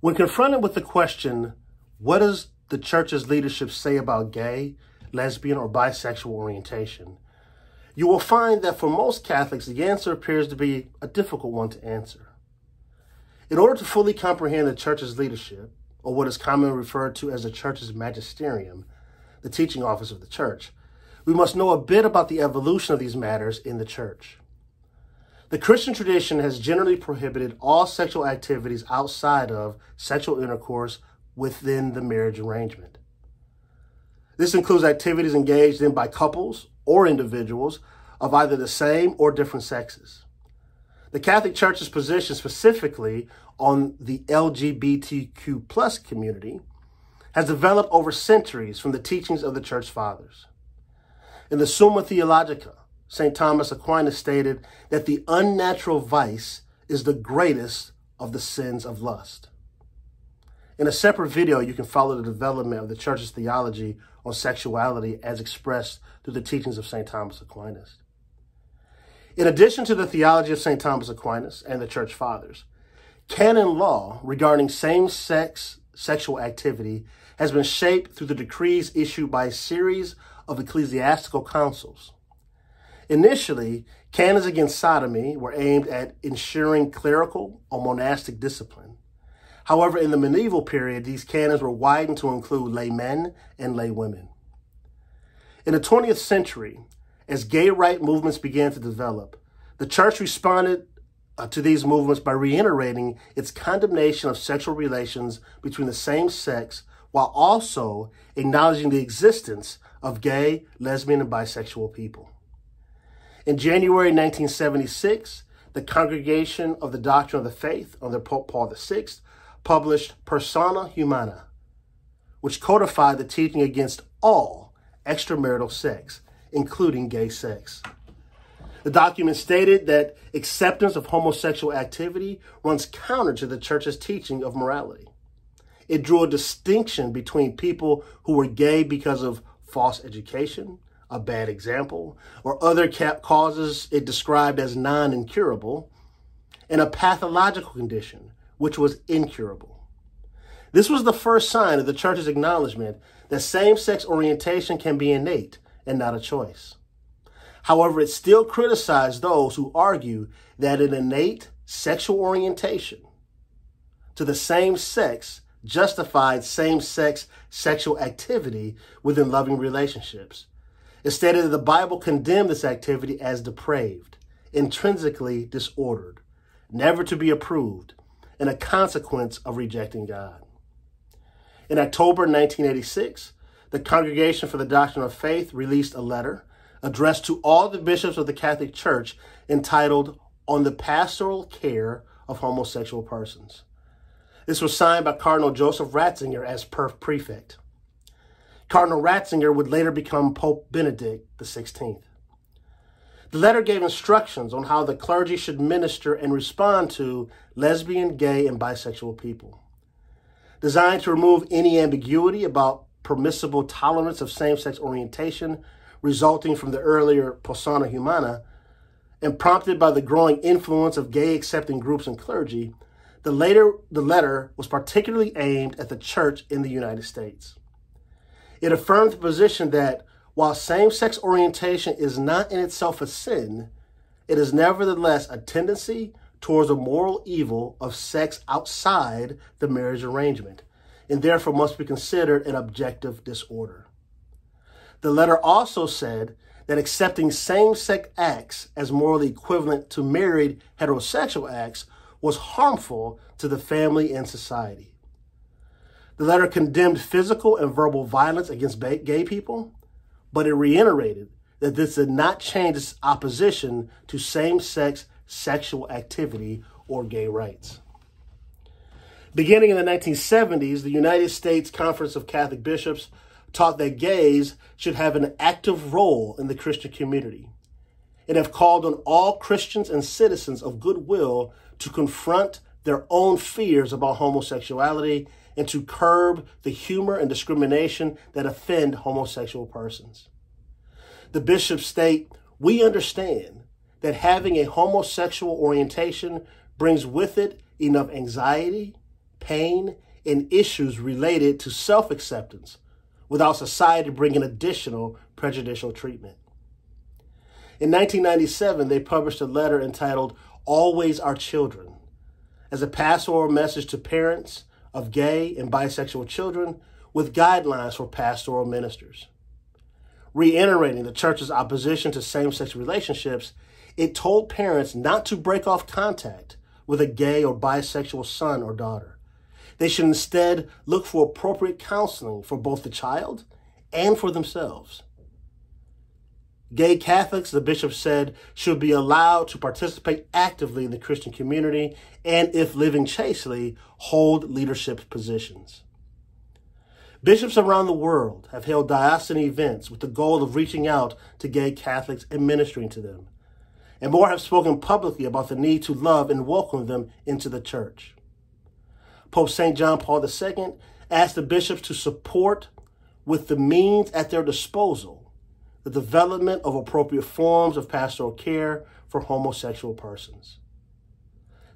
When confronted with the question, what does the church's leadership say about gay, lesbian, or bisexual orientation, you will find that for most Catholics, the answer appears to be a difficult one to answer. In order to fully comprehend the church's leadership, or what is commonly referred to as the church's magisterium, the teaching office of the church, we must know a bit about the evolution of these matters in the church. The Christian tradition has generally prohibited all sexual activities outside of sexual intercourse within the marriage arrangement. This includes activities engaged in by couples or individuals of either the same or different sexes. The Catholic Church's position specifically on the LGBTQ plus community has developed over centuries from the teachings of the Church Fathers. In the Summa Theologica, St. Thomas Aquinas stated that the unnatural vice is the greatest of the sins of lust. In a separate video, you can follow the development of the Church's theology on sexuality as expressed through the teachings of St. Thomas Aquinas. In addition to the theology of St. Thomas Aquinas and the Church Fathers, canon law regarding same-sex sexual activity has been shaped through the decrees issued by a series of ecclesiastical councils. Initially, canons against sodomy were aimed at ensuring clerical or monastic discipline. However, in the medieval period, these canons were widened to include laymen and laywomen. In the 20th century, as gay rights movements began to develop, the church responded to these movements by reiterating its condemnation of sexual relations between the same sex while also acknowledging the existence of gay, lesbian, and bisexual people. In January 1976, the Congregation of the Doctrine of the Faith under Pope Paul VI published Persona Humana, which codified the teaching against all extramarital sex, including gay sex. The document stated that acceptance of homosexual activity runs counter to the church's teaching of morality. It drew a distinction between people who were gay because of false education, a bad example, or other causes it described as non-incurable, and a pathological condition, which was incurable. This was the first sign of the church's acknowledgement that same-sex orientation can be innate and not a choice. However, it still criticized those who argue that an innate sexual orientation to the same sex justified same-sex sexual activity within loving relationships. It stated that the Bible condemned this activity as depraved, intrinsically disordered, never to be approved, and a consequence of rejecting God. In October 1986, the Congregation for the Doctrine of Faith released a letter addressed to all the bishops of the Catholic Church entitled On the Pastoral Care of Homosexual Persons. This was signed by Cardinal Joseph Ratzinger as prefect. Cardinal Ratzinger would later become Pope Benedict XVI. The letter gave instructions on how the clergy should minister and respond to lesbian, gay, and bisexual people. Designed to remove any ambiguity about permissible tolerance of same-sex orientation resulting from the earlier Persona Humana, and prompted by the growing influence of gay-accepting groups and clergy, the letter was particularly aimed at the church in the United States. It affirmed the position that while same-sex orientation is not in itself a sin, it is nevertheless a tendency towards a moral evil of sex outside the marriage arrangement, and therefore must be considered an objective disorder. The letter also said that accepting same-sex acts as morally equivalent to married heterosexual acts was harmful to the family and society. The letter condemned physical and verbal violence against gay people, but it reiterated that this did not change its opposition to same-sex sexual activity or gay rights. Beginning in the 1970s, the United States Conference of Catholic Bishops taught that gays should have an active role in the Christian community and have called on all Christians and citizens of goodwill to confront their own fears about homosexuality and to curb the humor and discrimination that offend homosexual persons. The bishops state, "We understand that having a homosexual orientation brings with it enough anxiety, pain and issues related to self-acceptance without society bringing additional prejudicial treatment. In 1997, they published a letter entitled "Always Our Children" as a pastoral message to parents of gay and bisexual children with guidelines for pastoral ministers. Reiterating the church's opposition to same-sex relationships, it told parents not to break off contact with a gay or bisexual son or daughter. They should instead look for appropriate counseling for both the child and for themselves. Gay Catholics, the bishop said, should be allowed to participate actively in the Christian community and, if living chastely, hold leadership positions. Bishops around the world have held diocesan events with the goal of reaching out to gay Catholics and ministering to them. And more have spoken publicly about the need to love and welcome them into the church. Pope St. John Paul II asked the bishops to support, with the means at their disposal, the development of appropriate forms of pastoral care for homosexual persons.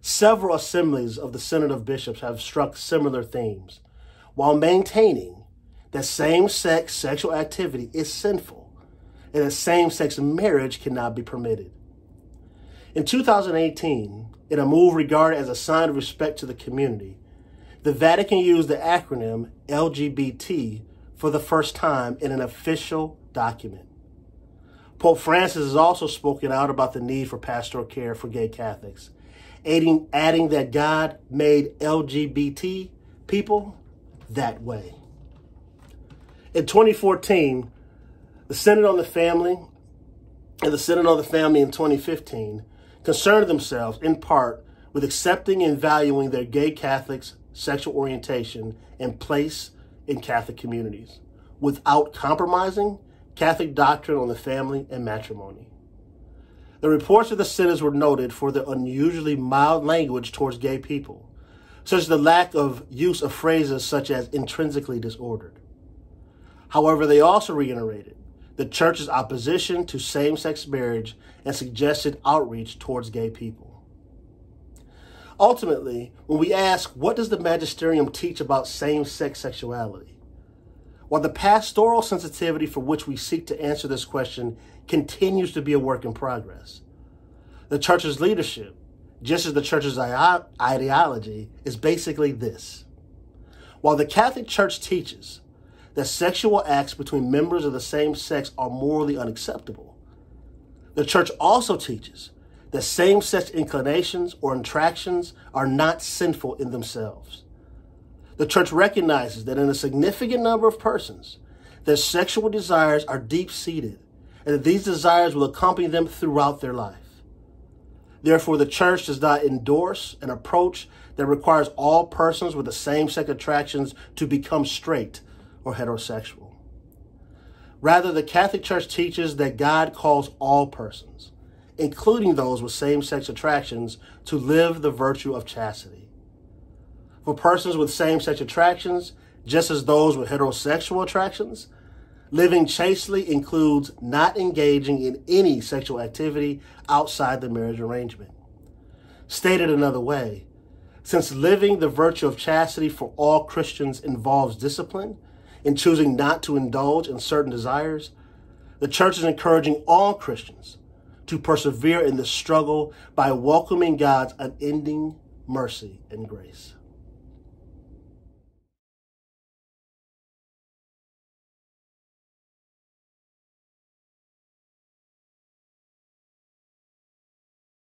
Several assemblies of the Synod of Bishops have struck similar themes, while maintaining that same-sex sexual activity is sinful and that same-sex marriage cannot be permitted. In 2018, in a move regarded as a sign of respect to the community, the Vatican used the acronym LGBT for the first time in an official document. Pope Francis has also spoken out about the need for pastoral care for gay Catholics, adding that God made LGBT people that way. In 2014, the Synod on the Family and the Synod on the Family in 2015 concerned themselves in part with accepting and valuing their gay Catholics' sexual orientation and place in Catholic communities without compromising Catholic doctrine on the family and matrimony. The reports of the synods were noted for their unusually mild language towards gay people, such as the lack of use of phrases such as intrinsically disordered. However, they also reiterated the church's opposition to same-sex marriage and suggested outreach towards gay people. Ultimately, when we ask, what does the Magisterium teach about same-sex sexuality? While the pastoral sensitivity for which we seek to answer this question continues to be a work in progress, the church's leadership, just as the church's ideology, is basically this. While the Catholic Church teaches that sexual acts between members of the same sex are morally unacceptable, the church also teaches that same-sex inclinations or attractions are not sinful in themselves. The church recognizes that in a significant number of persons, their sexual desires are deep-seated and that these desires will accompany them throughout their life. Therefore, the church does not endorse an approach that requires all persons with the same-sex attractions to become straight or heterosexual. Rather, the Catholic Church teaches that God calls all persons, including those with same-sex attractions, to live the virtue of chastity. For persons with same-sex attractions, just as those with heterosexual attractions, living chastely includes not engaging in any sexual activity outside the marriage arrangement. Stated another way, since living the virtue of chastity for all Christians involves discipline in choosing not to indulge in certain desires, the church is encouraging all Christians to persevere in this struggle by welcoming God's unending mercy and grace.